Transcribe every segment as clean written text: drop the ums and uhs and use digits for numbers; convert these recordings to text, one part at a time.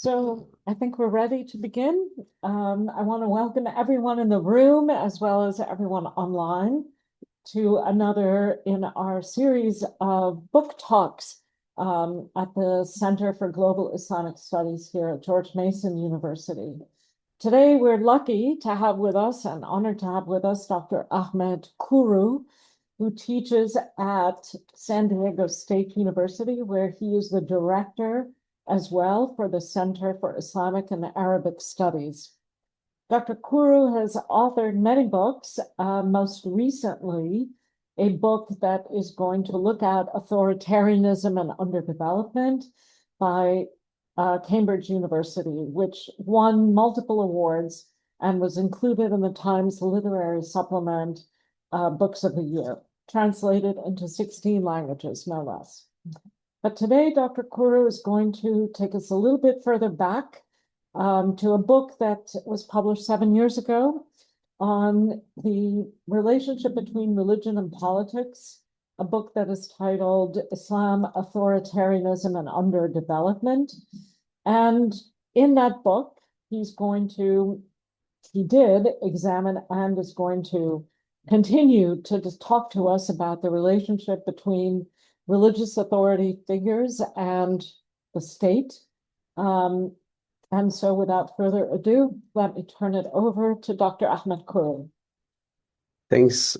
So I think we're ready to begin. I want to welcome everyone in the room as well as everyone online to another in our series of book talks at the Center for Global Islamic Studies here at George Mason University. Today, we're lucky to have with us and honored to have with us Dr. Ahmet Kuru, who teaches at San Diego State University, where he is the director as well for the Center for Islamic and Arabic Studies. Dr. Kuru has authored many books, most recently a book that is going to look at authoritarianism and underdevelopment by Cambridge University, which won multiple awards and was included in the Times Literary Supplement Books of the Year, translated into 16 languages, no less. But today, Dr. Kuru is going to take us a little bit further back to a book that was published 7 years ago on the relationship between religion and politics, a book that is titled Islam, Authoritarianism, and Underdevelopment. And in that book, he did examine and is going to continue to just talk to us about the relationship between religious authority figures and the state. And so without further ado, let me turn it over to Dr. Ahmet Kuru. Thanks,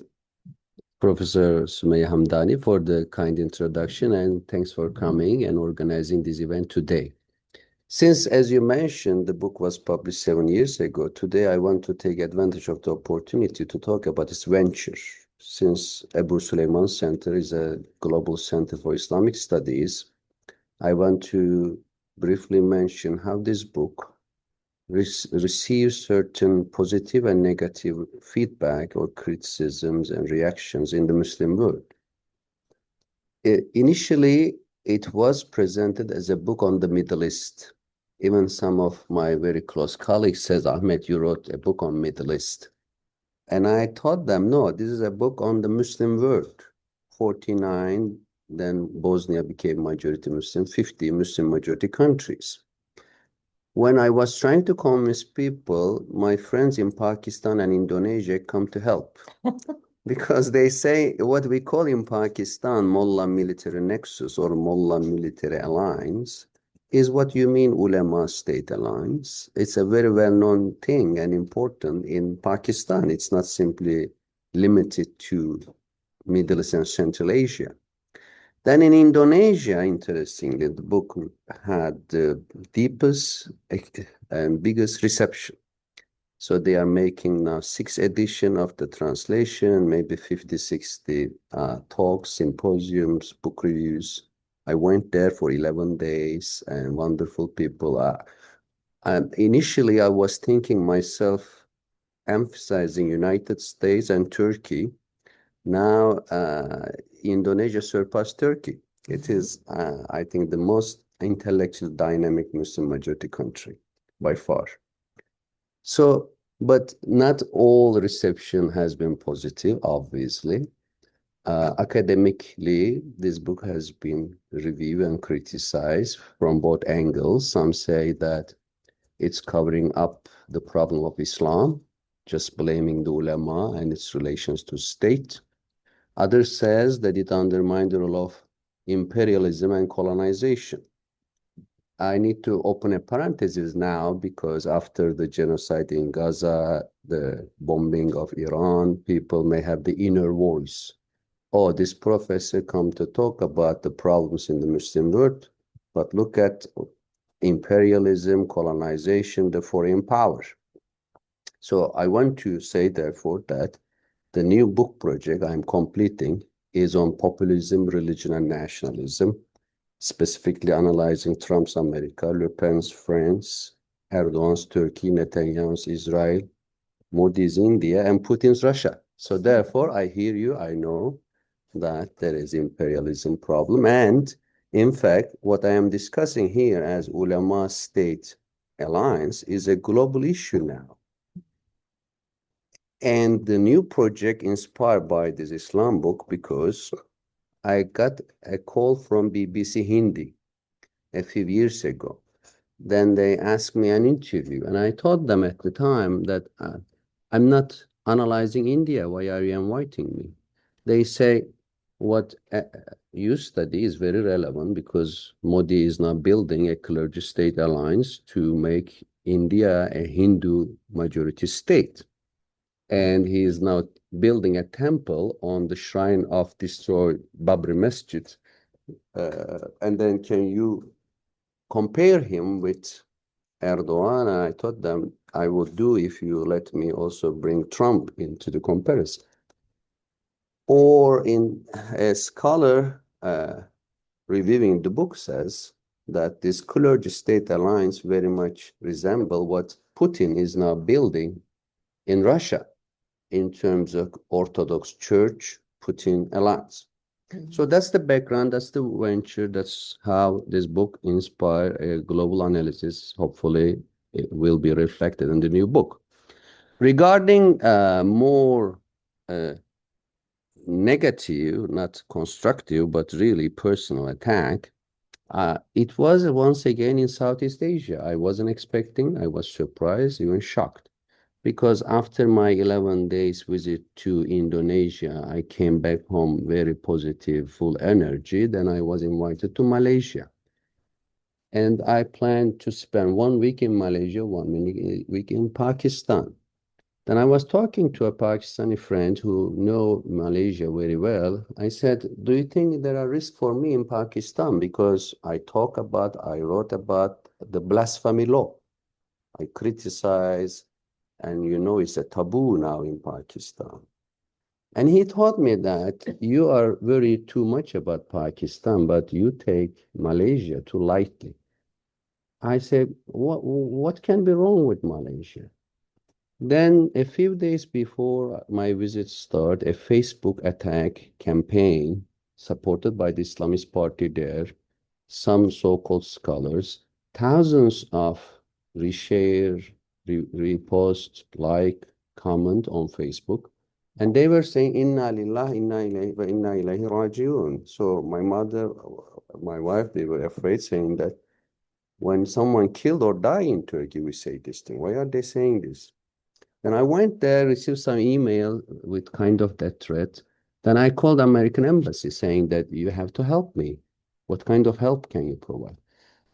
Professor Sumaya Hamdani, for the kind introduction, and thanks for coming and organizing this event today. Since, as you mentioned, the book was published 7 years ago, today I want to take advantage of the opportunity to talk about this venture. Since Abu Sulaiman Center is a global center for Islamic studies, I want to briefly mention how this book receives certain positive and negative feedback or criticisms and reactions in the Muslim world. Initially, it was presented as a book on the Middle East. Even some of my very close colleagues says, Ahmet, you wrote a book on Middle East. And I taught them, no, this is a book on the Muslim world. 49, then Bosnia became majority Muslim, 50 Muslim majority countries. When I was trying to convince people, my friends in Pakistan and Indonesia come to help. Because they say what we call in Pakistan, Mullah military nexus or Mullah military alliance, is what you mean Ulema-State alliance. It's a very well-known thing and important in Pakistan. It's not simply limited to Middle East and Central Asia. Then in Indonesia, interestingly, the book had the deepest and biggest reception. So they are making now 6th edition of the translation, maybe 50, 60 talks, symposiums, book reviews. I went there for 11 days and wonderful people. And initially, I was thinking myself, emphasizing United States and Turkey. Now, Indonesia surpassed Turkey. It is, I think, the most intellectual, dynamic Muslim majority country by far. So, but not all reception has been positive, obviously. Academically, this book has been reviewed and criticized from both angles. Some say that it's covering up the problem of Islam, just blaming the ulama and its relations to state. Others says that it undermined the role of imperialism and colonization. I need to open a parenthesis now because after the genocide in Gaza, the bombing of Iran, people may have the inner voice. Oh, this professor come to talk about the problems in the Muslim world, but look at imperialism, colonization, the foreign power. So I want to say, therefore, that the new book project I'm completing is on populism, religion, and nationalism, specifically analyzing Trump's America, Le Pen's France, Erdogan's Turkey, Netanyahu's Israel, Modi's India, and Putin's Russia. So therefore, I hear you, I know that there is imperialism problem. And in fact, what I am discussing here as Ulema-State alliance is a global issue now. And the new project inspired by this Islam book because I got a call from BBC Hindi a few years ago. Then they asked me an interview, and I told them at the time that I'm not analyzing India. Why are you inviting me? They say, what you study is very relevant because Modi is now building a clergy-state alliance to make India a Hindu majority state. And he is now building a temple on the shrine of destroyed Babri Masjid. And then can you compare him with Erdogan? I told them I would do if you let me also bring Trump into the comparison. Or in a scholar reviewing the book says that this clergy-state alliance very much resemble what Putin is now building in Russia in terms of Orthodox Church Putin alliance. So that's the background, that's the venture, that's how this book inspired a global analysis. Hopefully, it will be reflected in the new book. Regarding more negative, not constructive, but really personal attack, it was once again in Southeast Asia. I wasn't expecting, I was surprised, even shocked. Because after my 11 days visit to Indonesia, I came back home very positive, full energy. Then I was invited to Malaysia. And I planned to spend 1 week in Malaysia, 1 week in Pakistan. Then I was talking to a Pakistani friend who know Malaysia very well. I said, do you think there are risks for me in Pakistan? Because I wrote about the blasphemy law. I criticize, and you know, it's a taboo now in Pakistan. And he told me that you are very too much about Pakistan, but you take Malaysia too lightly. I said, what can be wrong with Malaysia? Then a few days before my visit started, a Facebook attack campaign supported by the Islamist party there, some so-called scholars, thousands of reshare, repost, like, comment on Facebook. And they were saying, Inna lillah, inna ilayhi wa inna ilayhi raji'un. So my mother, my wife, they were afraid, saying that when someone killed or died in Turkey, we say this thing. Why are they saying this? Then I went there, received some email with kind of that threat. Then I called American embassy saying that you have to help me. What kind of help can you provide?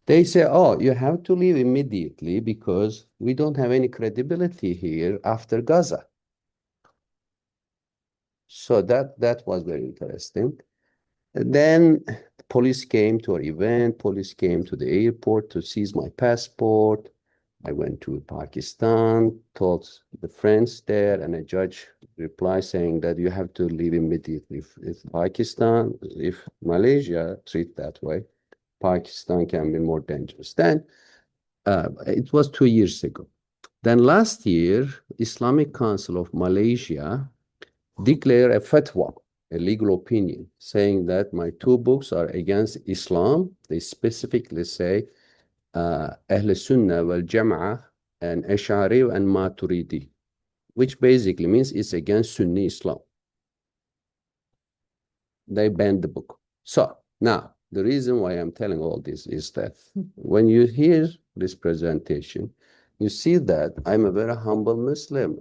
They say, oh, you have to leave immediately because we don't have any credibility here after Gaza. So that was very interesting. And then police came to our event. Police came to the airport to seize my passport. I went to Pakistan, told the friends there, and a judge replied saying that you have to leave immediately. If Pakistan, if Malaysia treat that way, Pakistan can be more dangerous. Then it was 2 years ago. Then last year, Islamic Council of Malaysia declared a fatwa, a legal opinion, saying that my two books are against Islam. They specifically say Ahl Sunnah wal Jama'ah and Ash'ari and Maturidi, which basically means it's against Sunni Islam. They banned the book. So now, the reason why I'm telling all this is that when you hear this presentation, you see that I'm a very humble Muslim.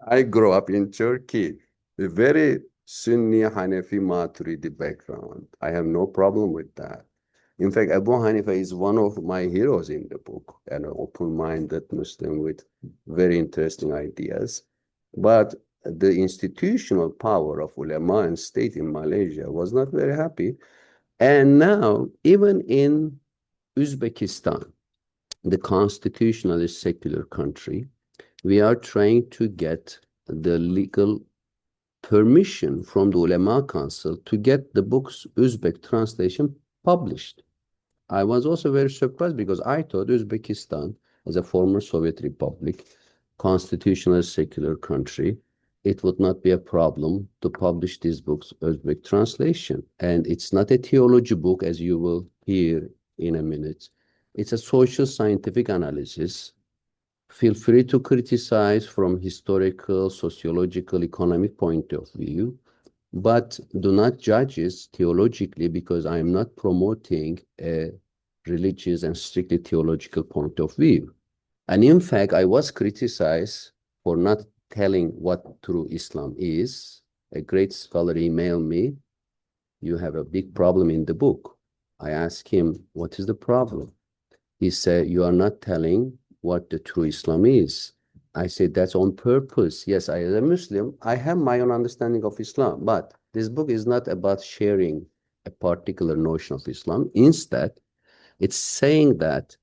I grew up in Turkey, a very Sunni Hanafi Maturidi background. I have no problem with that. In fact, Abu Hanifa is one of my heroes in the book, an open-minded Muslim with very interesting ideas. But the institutional power of ulema and state in Malaysia was not very happy. And now, even in Uzbekistan, the constitutionalist secular country, we are trying to get the legal permission from the Ulema Council to get the book's Uzbek translation published. I was also very surprised because I thought Uzbekistan, as a former Soviet republic, constitutional secular country, it would not be a problem to publish these books Uzbek translation. And it's not a theology book, as you will hear in a minute. It's a social scientific analysis. Feel free to criticize from historical, sociological, economic point of view, but do not judge it theologically because I am not promoting a religious and strictly theological point of view. And in fact, I was criticized for not telling what true Islam is. A great scholar emailed me, "You have a big problem in the book." I asked him, "What is the problem?" He said, "You are not telling what the true Islam is." I said, "That's on purpose. Yes, I am a Muslim. I have my own understanding of Islam, but this book is not about sharing a particular notion of Islam. Instead, it's saying that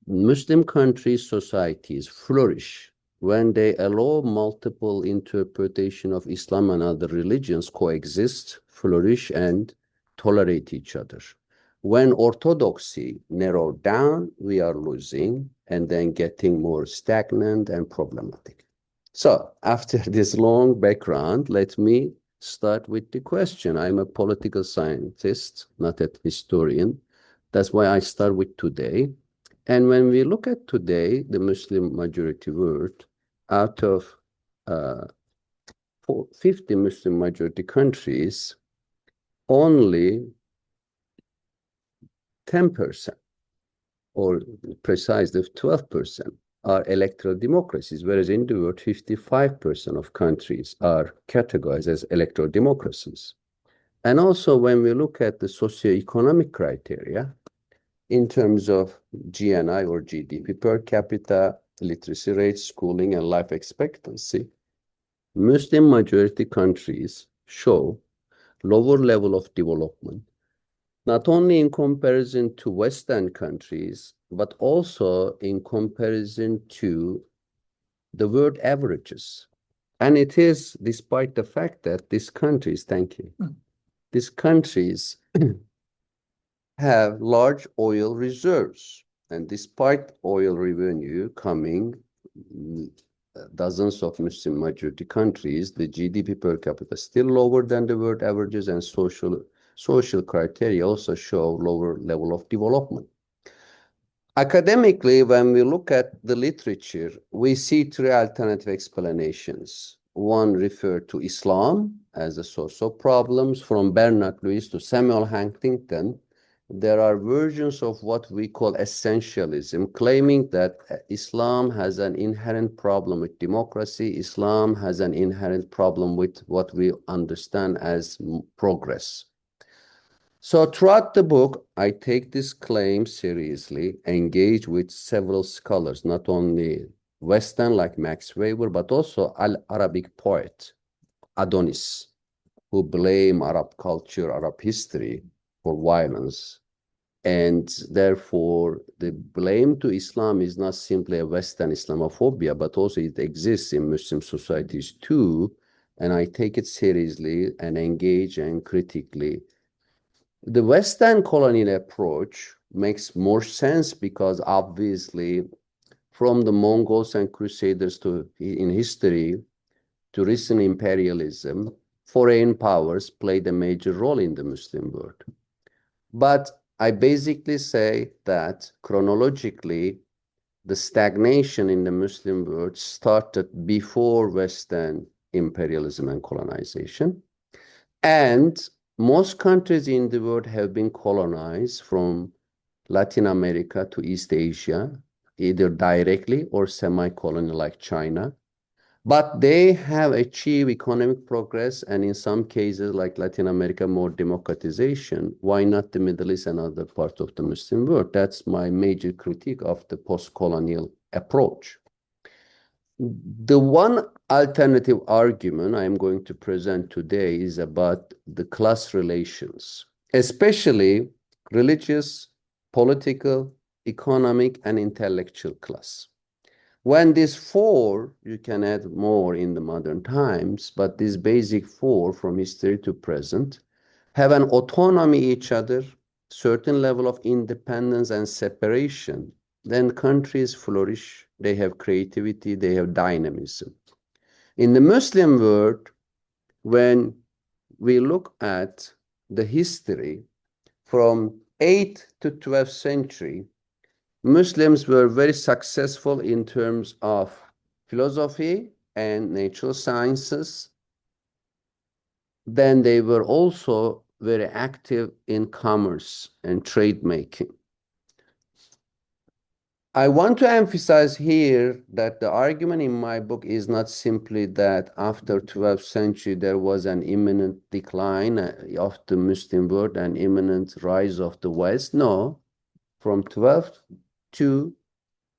Muslim countries, societies flourish when they allow multiple interpretation of Islam and other religions coexist, flourish, and tolerate each other. When orthodoxy narrowed down, we are losing and then getting more stagnant and problematic. So after this long background, let me start with the question. I'm a political scientist, not a historian. That's why I start with today. And when we look at today, the Muslim majority world, out of 50 Muslim majority countries, only 10%, or precisely 12%, are electoral democracies, whereas in the world, 55% of countries are categorized as electoral democracies. And also, when we look at the socioeconomic criteria, in terms of GNI or GDP per capita, literacy rate, schooling, and life expectancy, Muslim majority countries show lower level of development, not only in comparison to Western countries, but also in comparison to the world averages. And it is despite the fact that these countries, thank you, these countries have large oil reserves. And despite oil revenue coming dozens of Muslim majority countries, the GDP per capita is still lower than the world averages, and social criteria also show lower level of development. Academically, when we look at the literature, we see three alternative explanations. One referred to Islam as a source of problems. From Bernard Lewis to Samuel Huntington, there are versions of what we call essentialism, claiming that Islam has an inherent problem with democracy. Islam has an inherent problem with what we understand as progress. So throughout the book, I take this claim seriously, engage with several scholars, not only Western like Max Weber, but also Arabic poet Adonis, who blame Arab culture, Arab history for violence. And therefore, the blame to Islam is not simply a Western Islamophobia, but also it exists in Muslim societies too. And I take it seriously and engage and critically. The Western colonial approach makes more sense because obviously from the Mongols and Crusaders in history to recent imperialism, foreign powers played a major role in the Muslim world. But I basically say that chronologically, the stagnation in the Muslim world started before Western imperialism and colonization. And most countries in the world have been colonized from Latin America to East Asia, either directly or semi-colonial like China. But they have achieved economic progress, and in some cases, like Latin America, more democratization. Why not the Middle East and other parts of the Muslim world? That's my major critique of the post-colonial approach. The one alternative argument I'm going to present today is about the class relations, especially religious, political, economic, and intellectual class. When these four, you can add more in the modern times, but these basic four from history to present have an autonomy each other, certain level of independence and separation, then countries flourish, they have creativity, they have dynamism. In the Muslim world, when we look at the history from 8th to 12th century, Muslims were very successful in terms of philosophy and natural sciences. Then they were also very active in commerce and trade making. I want to emphasize here that the argument in my book is not simply that after 12th century there was an imminent decline of the Muslim world and imminent rise of the West. No, from 12th to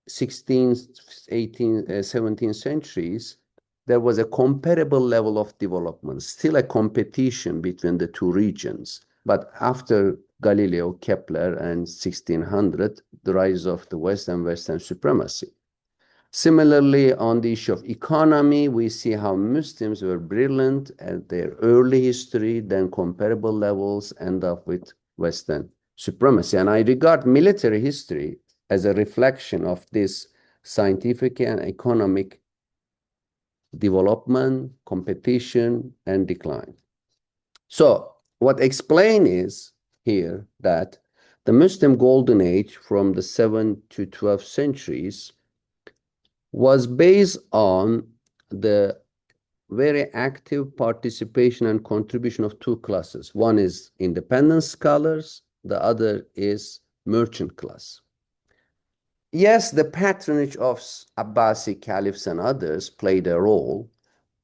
16th, 18th, 17th centuries, there was a comparable level of development, still a competition between the two regions. But after Galileo, Kepler, and 1600, the rise of the West and Western supremacy. Similarly, on the issue of economy, we see how Muslims were brilliant at their early history, then comparable levels end up with Western supremacy. And I regard military history as a reflection of this scientific and economic development, competition, and decline. So what explain is here that the Muslim golden age from the 7th to 12th centuries was based on the very active participation and contribution of two classes. One is independent scholars, the other is merchant class. Yes, the patronage of Abbasi caliphs and others played a role,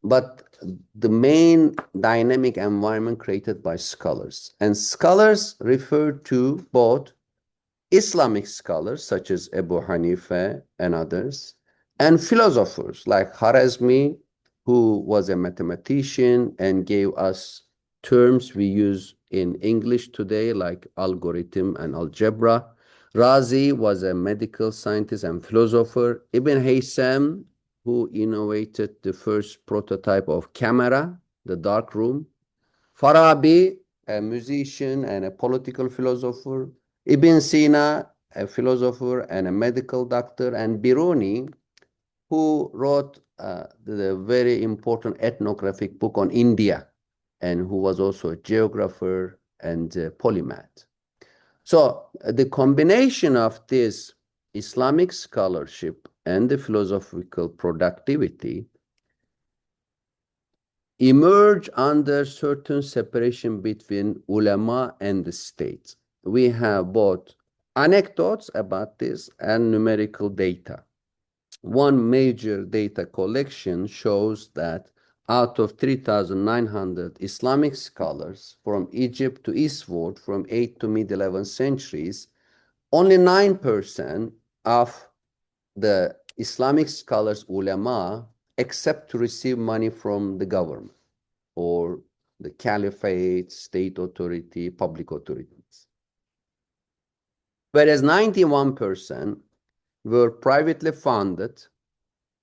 but the main dynamic environment created by scholars. And scholars refer to both Islamic scholars, such as Abu Hanifa and others, and philosophers like Khwarizmi, who was a mathematician and gave us terms we use in English today, like algorithm and algebra. Razi was a medical scientist and philosopher. Ibn Haytham, who innovated the first prototype of camera, the dark room. Farabi, a musician and a political philosopher. Ibn Sina, a philosopher and a medical doctor. And Biruni, who wrote the very important ethnographic book on India, and who was also a geographer and a polymath. So the combination of this Islamic scholarship and the philosophical productivity emerge under certain separation between ulama and the state. We have both anecdotes about this and numerical data. One major data collection shows that out of 3,900 Islamic scholars from Egypt to eastward from 8th to mid-11th centuries, only 9% of the Islamic scholars, ulama, accept to receive money from the government or the caliphate, state authority, public authorities. Whereas 91% were privately funded,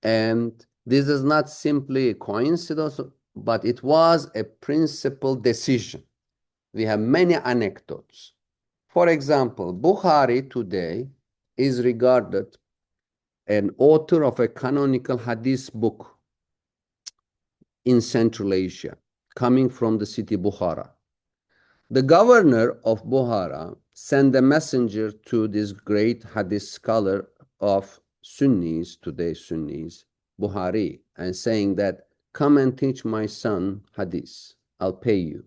and this is not simply a coincidence, but it was a principled decision. We have many anecdotes. For example, Bukhari today is regarded an author of a canonical hadith book in Central Asia, coming from the city Bukhara. The governor of Bukhara sent a messenger to this great hadith scholar of Sunnis, today Sunnis, Bukhari, and saying that, come and teach my son hadith, I'll pay you.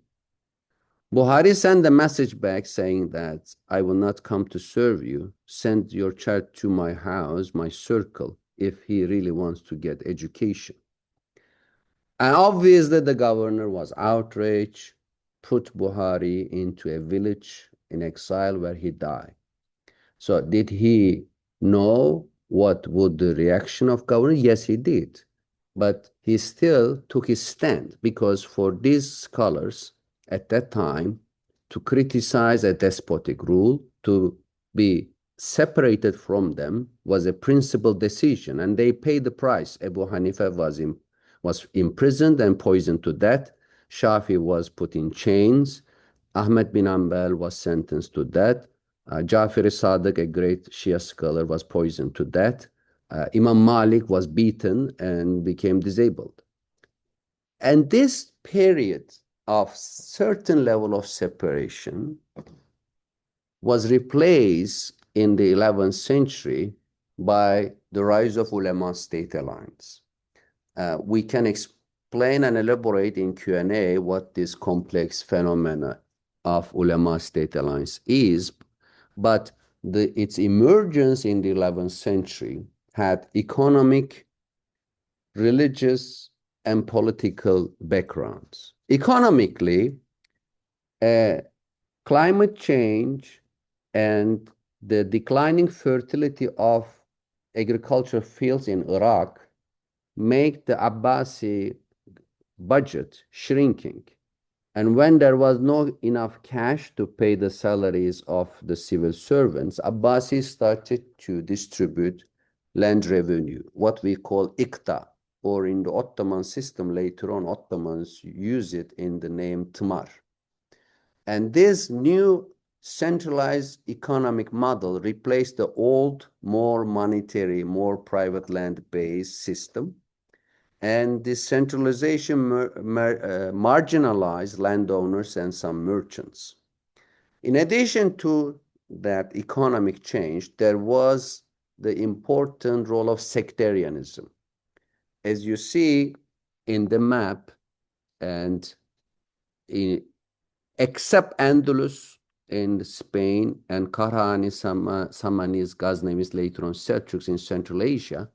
Bukhari sent a message back saying that I will not come to serve you. Send your child to my house, my circle, if he really wants to get education. And obviously the governor was outraged, put Bukhari into a village in exile where he died. So did he know what would the reaction of governor? Yes, he did. But he still took his stand, because for these scholars at that time, to criticize a despotic rule, to be separated from them, was a principled decision, and they paid the price. Abu Hanifa was imprisoned and poisoned to death. Shafi was put in chains. Ahmed bin Hanbal was sentenced to death. Jafir Sadiq, a great Shia scholar, was poisoned to death. Imam Malik was beaten and became disabled. And this period of certain level of separation was replaced in the 11th century by the rise of Ulema-State alliance. We can explain and elaborate in Q&A what this complex phenomena of Ulema-State alliance is, but its emergence in the 11th century had economic, religious, and political backgrounds. Economically, climate change and the declining fertility of agricultural fields in Iraq make the Abbasi budget shrinking. And when there was not enough cash to pay the salaries of the civil servants, Abbasis started to distribute land revenue, what we call ikta, or in the Ottoman system later on, Ottomans use it in the name tmar. And this new centralized economic model replaced the old, more monetary, more private land-based system. And this centralization marginalized landowners and some merchants. In addition to that economic change, there was the important role of sectarianism. As you see in the map, and except Andalus in Spain and Karani, Samanis, Ghaznavis, later on Seljuks in Central Asia,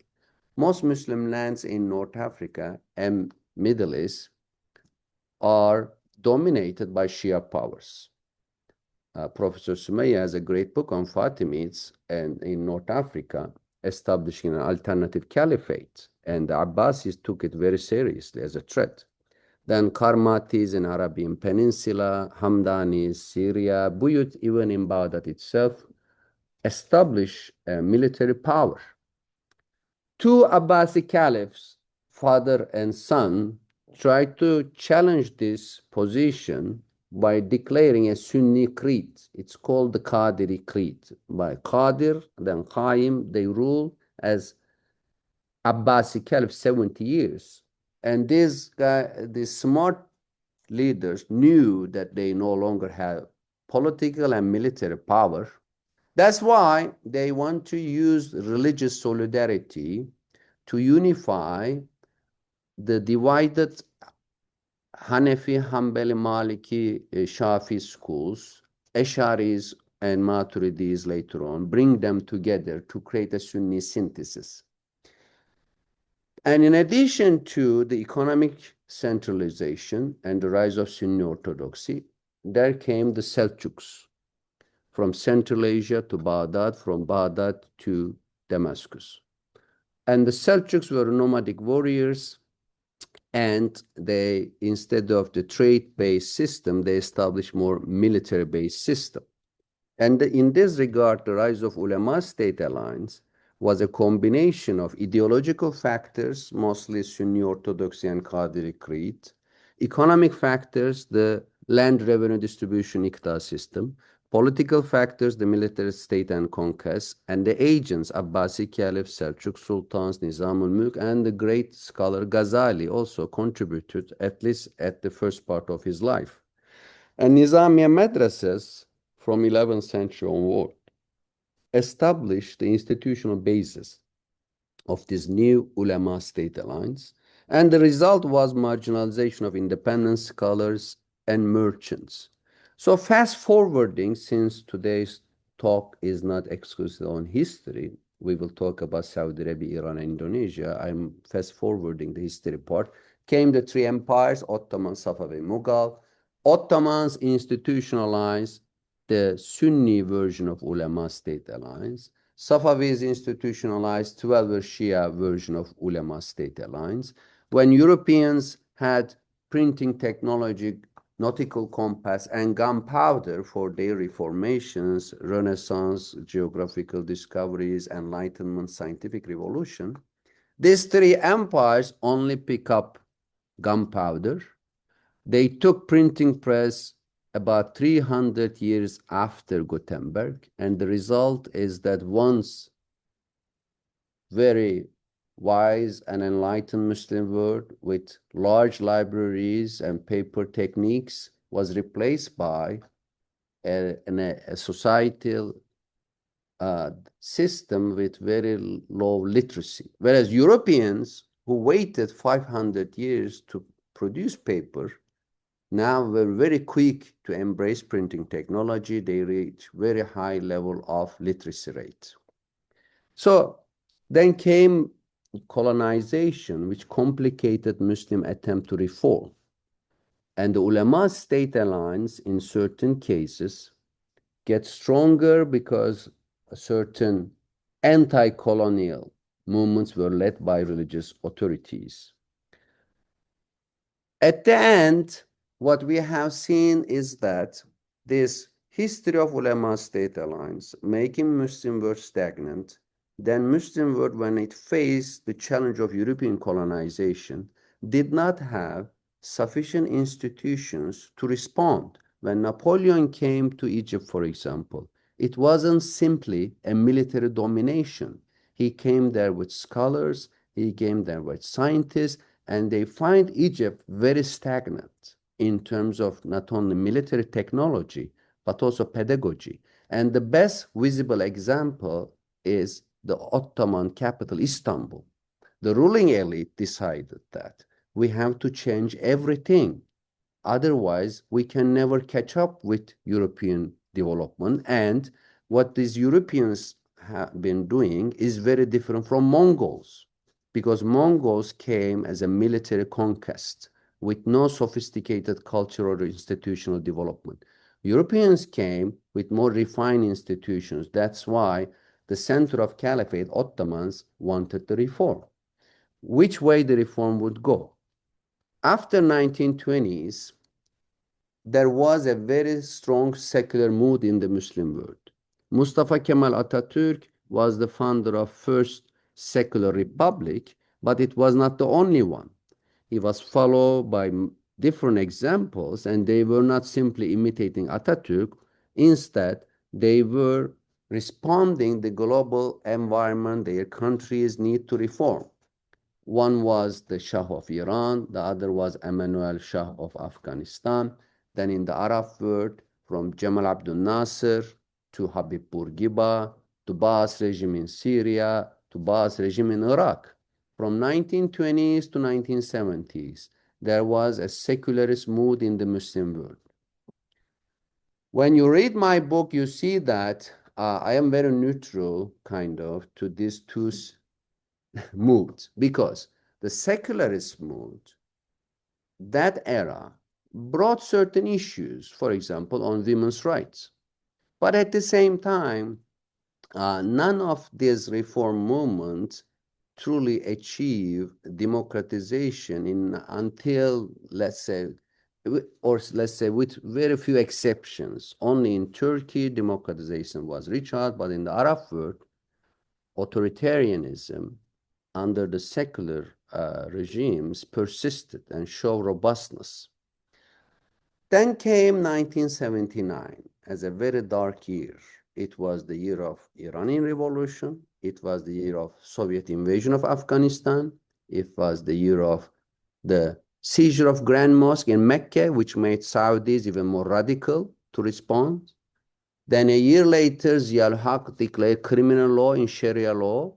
most Muslim lands in North Africa and Middle East are dominated by Shia powers. Professor Sumaya has a great book on Fatimids and in North Africa, establishing an alternative caliphate, and the Abbasis took it very seriously as a threat. Then Karmatis in Arabian Peninsula, Hamdanis, Syria, Buyut even in Baghdad itself, established a military power. Two Abbasi caliphs, father and son, tried to challenge this position by declaring a Sunni creed. It's called the Qadiri creed. By Qadir, then Qaim, they rule as Abbasi caliph 70 years. And these smart leaders knew that they no longer have political and military power. That's why they want to use religious solidarity to unify the divided Hanefi, Hanbali, Maliki, Shafi schools, Asharis and Maturidis later on, bring them together to create a Sunni synthesis. And in addition to the economic centralization and the rise of Sunni orthodoxy, there came the Seljuks from Central Asia to Baghdad, from Baghdad to Damascus. And the Seljuks were nomadic warriors, and they, instead of the trade-based system, they established more military-based system. And in this regard, the rise of Ulema-State alliance was a combination of ideological factors, mostly Sunni orthodoxy and Qadiri creed, economic factors, the land revenue distribution Iqta system, political factors, the military state and conquest, and the agents, Abbasi caliphs, Seljuk sultans, Nizam al-Mulk, and the great scholar Ghazali also contributed, at least at the first part of his life. And Nizamiya madrasas from 11th century onward established the institutional basis of this new Ulema-State alliance, and the result was marginalization of independent scholars and merchants. So fast forwarding, since today's talk is not exclusive on history, we will talk about Saudi Arabia, Iran, and Indonesia. I'm fast forwarding the history part. Came the three empires, Ottoman, Safavid, Mughal. Ottomans institutionalized the Sunni version of Ulema-State alliance. Safavids institutionalized 12 Shia version of Ulema-State alliance. When Europeans had printing technology, nautical compass, and gunpowder for their reformations, Renaissance, geographical discoveries, Enlightenment, scientific revolution, these three empires only pick up gunpowder. They took printing press about 300 years after Gutenberg, and the result is that once very wise and enlightened Muslim world with large libraries and paper techniques was replaced by a societal system with very low literacy. Whereas Europeans who waited 500 years to produce paper now were very quick to embrace printing technology. They reach very high level of literacy rate. So then came colonization, which complicated Muslim attempt to reform. And the Ulema-State alliance, in certain cases, gets stronger because certain anti-colonial movements were led by religious authorities. At the end, what we have seen is that this history of Ulema-State alliance making Muslim world stagnant, then Muslim world, when it faced the challenge of European colonization, did not have sufficient institutions to respond. When Napoleon came to Egypt, for example, it wasn't simply a military domination. He came there with scholars, he came there with scientists, and they find Egypt very stagnant in terms of not only military technology, but also pedagogy. And the best visible example is the Ottoman capital, Istanbul. The ruling elite decided that we have to change everything. Otherwise, we can never catch up with European development. And what these Europeans have been doing is very different from Mongols, because Mongols came as a military conquest with no sophisticated cultural or institutional development. Europeans came with more refined institutions. That's why the center of caliphate, Ottomans, wanted the reform. Which way the reform would go? After 1920s, there was a very strong secular mood in the Muslim world. Mustafa Kemal Atatürk was the founder of first secular republic, but it was not the only one. He was followed by different examples, and they were not simply imitating Atatürk. Instead, they were responding the global environment their countries need to reform. One was the Shah of Iran, the other was Emmanuel Shah of Afghanistan. Then in the Arab world, from Jamal Abdel Nasser to Habib Bourguiba, to Baas regime in Syria, to Baas regime in Iraq. From 1920s to 1970s, there was a secularist mood in the Muslim world. When you read my book, you see that I am very neutral, kind of, to these two moods, because the secularist mood, that era, brought certain issues, for example, on women's rights. But at the same time, none of these reform movements truly achieve democratization until, let's say, with very few exceptions. Only in Turkey, democratization was reached out, but in the Arab world, authoritarianism under the secular regimes persisted and showed robustness. Then came 1979 as a very dark year. It was the year of Iranian Revolution. It was the year of Soviet invasion of Afghanistan. It was the year of the seizure of Grand Mosque in Mecca, which made Saudis even more radical to respond. Then a year later, Zia al-Haq declared criminal law in Sharia law.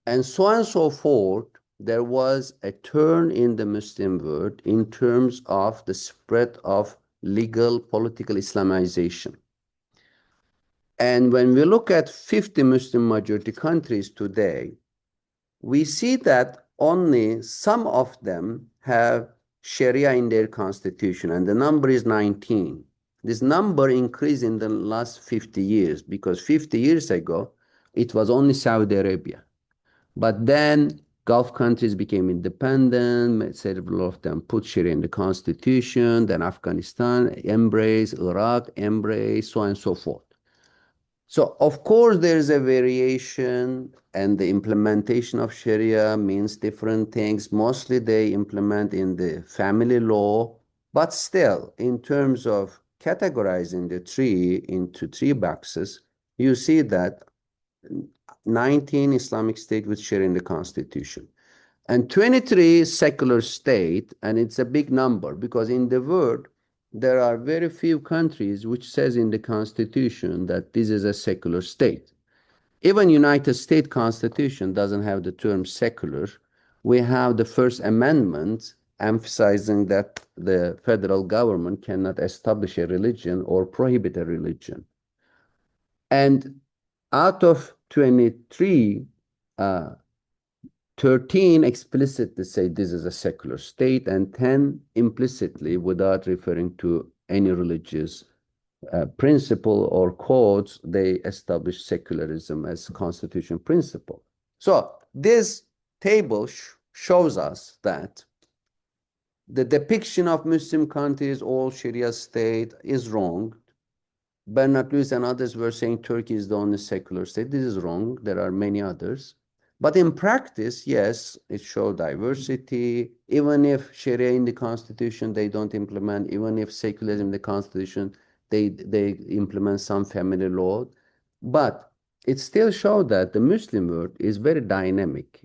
And so on and so forth. There was a turn in the Muslim world in terms of the spread of legal political Islamization. And when we look at 50 Muslim majority countries today, we see that only some of them have Sharia in their constitution, and the number is 19. This number increased in the last 50 years, because 50 years ago, it was only Saudi Arabia. But then Gulf countries became independent, several of them put Sharia in the constitution, then Afghanistan embraced, Iraq embraced, so on and so forth. So, of course, there's a variation, and the implementation of Sharia means different things. Mostly they implement in the family law, but still, in terms of categorizing the tree into three boxes, you see that 19 Islamic state with Sharia in the constitution, and 23 secular state, and it's a big number because in the world, there are very few countries which says in the constitution that this is a secular state. Even United States Constitution doesn't have the term secular. We have the First Amendment emphasizing that the federal government cannot establish a religion or prohibit a religion. And out of 23, 13 explicitly say this is a secular state, and 10 implicitly, without referring to any religious principle or codes, they establish secularism as constitution principle. So this table shows us that the depiction of Muslim countries, all Sharia state, is wrong. Bernard Lewis and others were saying Turkey is the only secular state. This is wrong. There are many others. But in practice, yes, it shows diversity. Even if Sharia in the constitution, they don't implement, even if secularism in the constitution, they implement some family law. But it still shows that the Muslim world is very dynamic.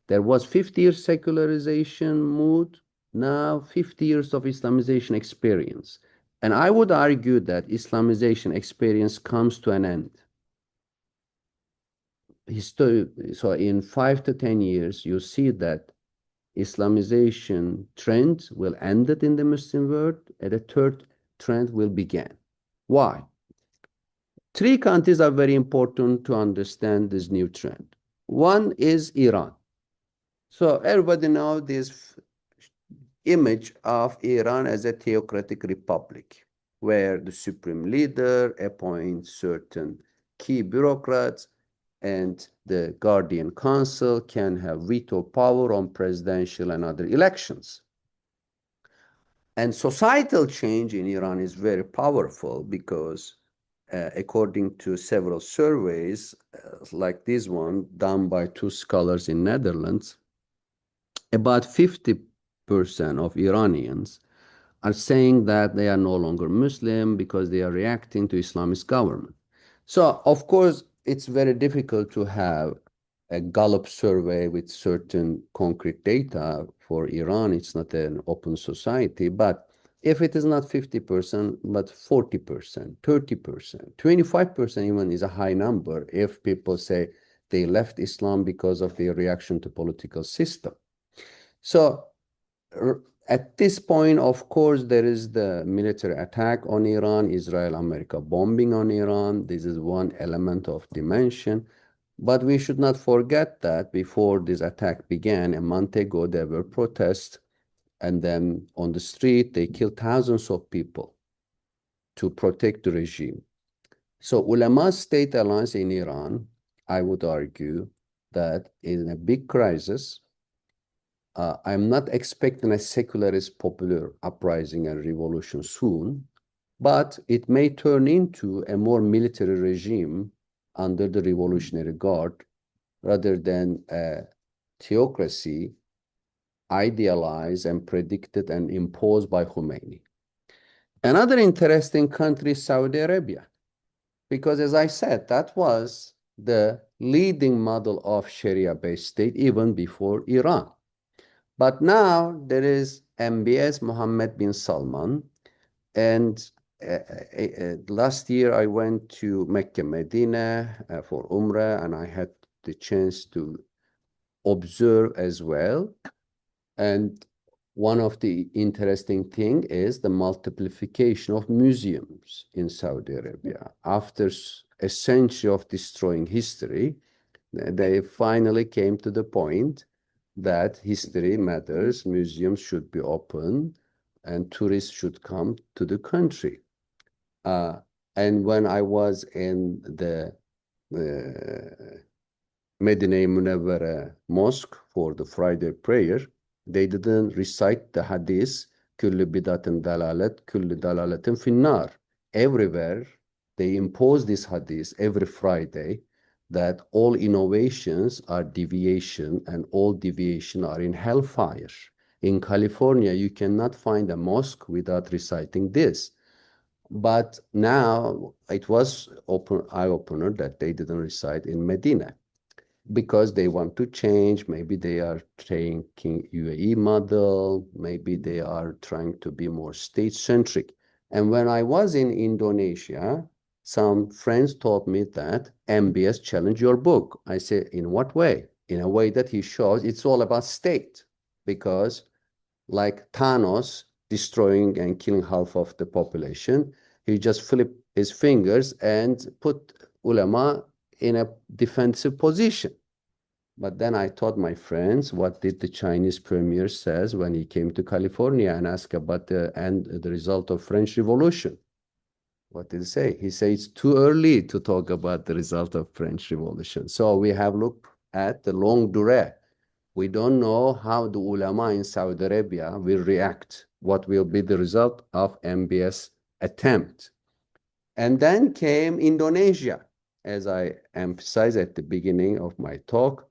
There was 50 years secularization mood, now 50 years of Islamization experience. And I would argue that Islamization experience comes to an end. So in 5 to 10 years, you see that Islamization trend will end it in the Muslim world, and a third trend will begin. Why? 3 countries are very important to understand this new trend. One is Iran. So everybody knows this image of Iran as a theocratic republic, where the supreme leader appoints certain key bureaucrats, and the Guardian Council can have veto power on presidential and other elections. And societal change in Iran is very powerful because according to several surveys, like this one done by 2 scholars in Netherlands, about 50% of Iranians are saying that they are no longer Muslim because they are reacting to Islamist government. So, of course, it's very difficult to have a Gallup survey with certain concrete data for Iran. It's not an open society, but if it is not 50%, but 40%, 30%, 25% even is a high number if people say they left Islam because of their reaction to political system. So at this point, of course, there is the military attack on Iran, Israel-America bombing on Iran. This is one element of dimension. But we should not forget that before this attack began, a month ago, there were protests. And then on the street, they killed thousands of people to protect the regime. So Ulema-State alliance in Iran, I would argue that in a big crisis, I'm not expecting a secularist popular uprising and revolution soon, but it may turn into a more military regime under the Revolutionary Guard rather than a theocracy idealized and predicted and imposed by Khomeini. Another interesting country is Saudi Arabia, because as I said, that was the leading model of Sharia-based state even before Iran. But now there is MBS Mohammed bin Salman, and last year I went to Mecca, Medina for Umrah, and I had the chance to observe as well. And one of the interesting thing is the multiplication of museums in Saudi Arabia. After a century of destroying history, they finally came to the point that history matters, museums should be open, and tourists should come to the country. And when I was in the Medine Munawwara Mosque for the Friday prayer, they didn't recite the hadith, Kullu bidatin dalalet, kullu dalaletin finnar. Everywhere, they impose this hadith every Friday, that all innovations are deviation and all deviation are in hellfire. In California, you cannot find a mosque without reciting this. But now it was eye-opener that they didn't recite in Medina because they want to change. Maybe they are taking UAE model. Maybe they are trying to be more state-centric. And when I was in Indonesia, some friends told me that MBS challenged your book. I said, in what way? In a way that he shows it's all about state, because like Thanos destroying and killing half of the population. He just flipped his fingers and put ulama in a defensive position. But then I told my friends, what did the Chinese premier says when he came to California and asked about the result of French Revolution? What did he say? He said it's too early to talk about the result of French Revolution. So we have looked at the longue durée. We don't know how the ulama in Saudi Arabia will react, what will be the result of MBS attempt. And then came Indonesia. As I emphasized at the beginning of my talk,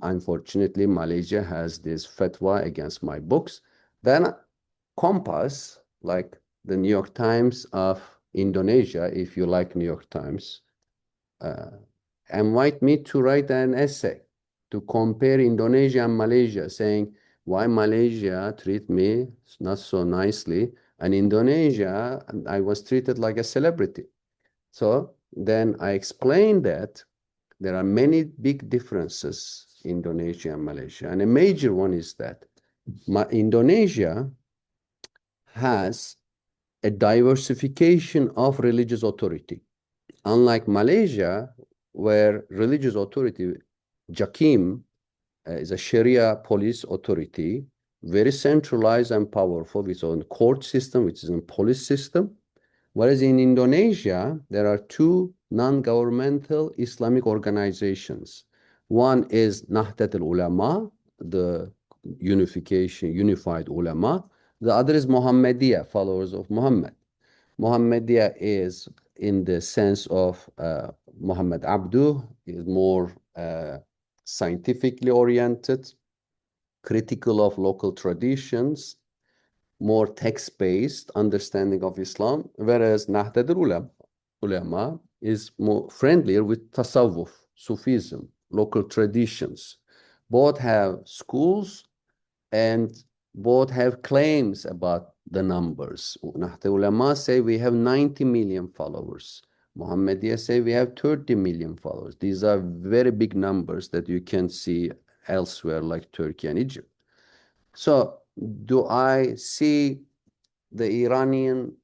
unfortunately, Malaysia has this fatwa against my books. Then Compass, like the New York Times of Indonesia, if you like New York Times, invite me to write an essay to compare Indonesia and Malaysia, saying why Malaysia treat me not so nicely, and Indonesia, I was treated like a celebrity. So then I explained that there are many big differences in Indonesia and Malaysia, and a major one is that Indonesia has a diversification of religious authority. Unlike Malaysia, where religious authority, Jakim, is a Sharia police authority, very centralized and powerful with its own court system, which is a police system. Whereas in Indonesia, there are two non-governmental Islamic organizations. One is Nahdlatul Ulama, the unified ulama. The other is Muhammadiyah, followers of Muhammad. Muhammadiyah is in the sense of Muhammad Abdu, is more scientifically oriented, critical of local traditions, more text-based understanding of Islam, whereas Nahdlatul Ulama is more friendlier with Tasawwuf, Sufism, local traditions. Both have schools and both have claims about the numbers. Nahdlatul Ulama say we have 90 million followers. Muhammadiyah say we have 30 million followers. These are very big numbers that you can see elsewhere like Turkey and Egypt. So do I see the Iranian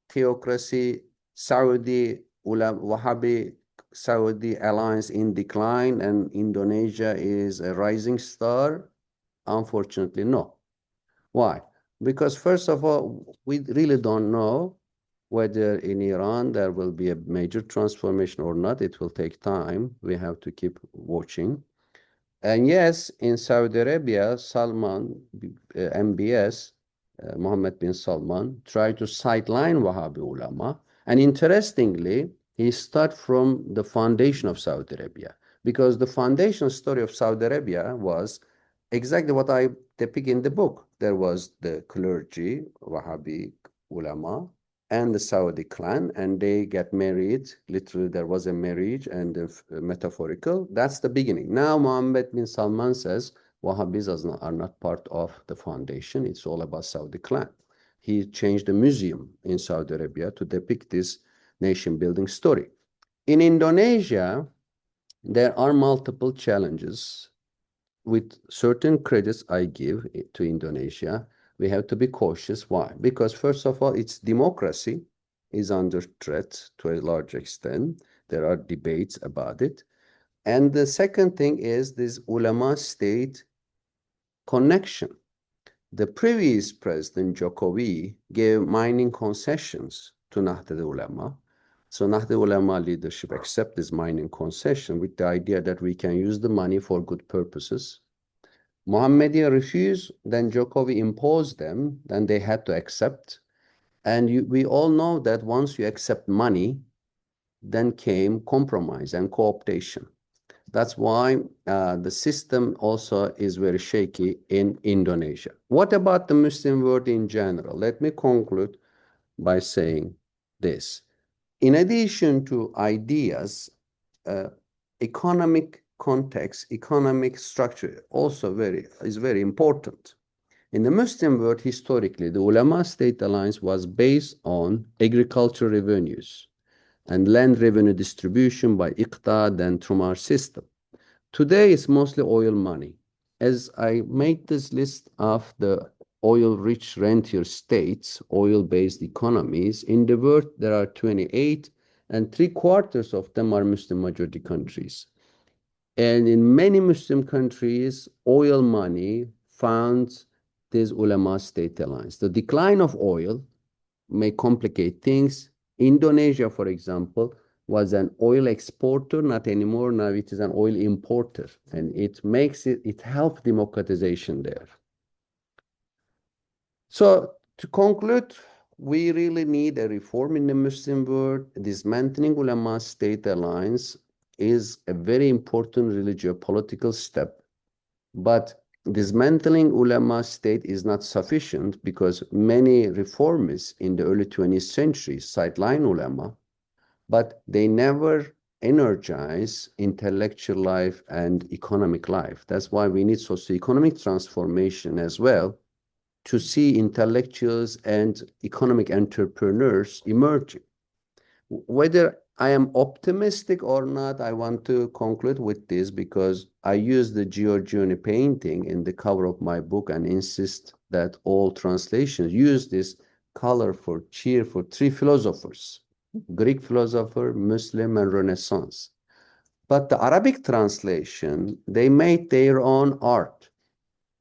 theocracy, Saudi, Wahhabi Saudi alliance in decline and Indonesia is a rising star? Unfortunately, no. Why? Because first of all, we really don't know whether in Iran there will be a major transformation or not. It will take time. We have to keep watching. And yes, in Saudi Arabia, Salman, MBS, Mohammed bin Salman, tried to sideline Wahhabi ulama. And interestingly, he started from the foundation of Saudi Arabia, because the foundation story of Saudi Arabia was exactly what I depict in the book. There was the clergy, Wahhabi ulama, and the Saudi clan, and they get married. Literally, there was a marriage and metaphorical. That's the beginning. Now, Mohammed bin Salman says Wahhabis are not part of the foundation. It's all about Saudi clan. He changed the museum in Saudi Arabia to depict this nation-building story. In Indonesia, there are multiple challenges. With certain credits I give to Indonesia, we have to be cautious. Why? Because first of all, its democracy is under threat to a large extent. There are debates about it. And the second thing is this Ulema-State connection. The previous president, Jokowi, gave mining concessions to Nahdlatul Ulama. So Nahdlatul Ulama leadership accept this mining concession with the idea that we can use the money for good purposes. Muhammadiyah refused, then Jokowi imposed them, then they had to accept. And we all know that once you accept money, then came compromise and co-optation. That's why the system also is very shaky in Indonesia. What about the Muslim world in general? Let me conclude by saying this. In addition to ideas, economic context, economic structure also is very important. In the Muslim world, historically, the Ulema-State alliance was based on agricultural revenues and land revenue distribution by Iqta and Trumar system. Today, it's mostly oil money. as I made this list of the oil-rich rentier states, oil-based economies, in the world there are 28, and 3/4 of them are Muslim majority countries. And in many Muslim countries, oil money funds this Ulema-State alliance. The decline of oil may complicate things. Indonesia, for example, was an oil exporter, not anymore. Now it is an oil importer, and it helped democratization there. So to conclude, we really need a reform in the Muslim world. Dismantling Ulema-State alliance is a very important religio-political step, but dismantling Ulema-State is not sufficient because many reformists in the early 20th century sideline ulema, but they never energize intellectual life and economic life. That's why we need socioeconomic transformation as well to see intellectuals and economic entrepreneurs emerging. Whether I am optimistic or not, I want to conclude with this because I use the Giorgione painting in the cover of my book and insist that all translations use this color for cheer for three philosophers, Greek philosopher, Muslim, and Renaissance. But the Arabic translation, they made their own art.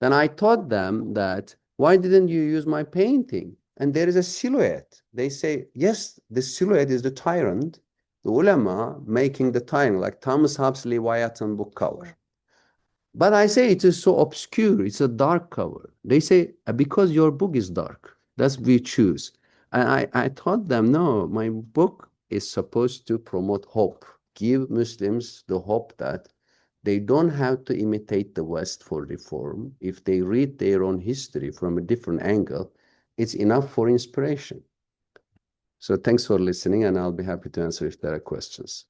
Then I taught them that, why didn't you use my painting? And there is a silhouette. They say, yes, the silhouette is the tyrant, the ulama making the tyrant, like Thomas Hobbes' Leviathan book cover. But I say it is so obscure, it's a dark cover. They say, because your book is dark, that's we choose. And I taught them, no, my book is supposed to promote hope, give Muslims the hope that they don't have to imitate the West for reform. If they read their own history from a different angle, it's enough for inspiration. So thanks for listening, and I'll be happy to answer if there are questions.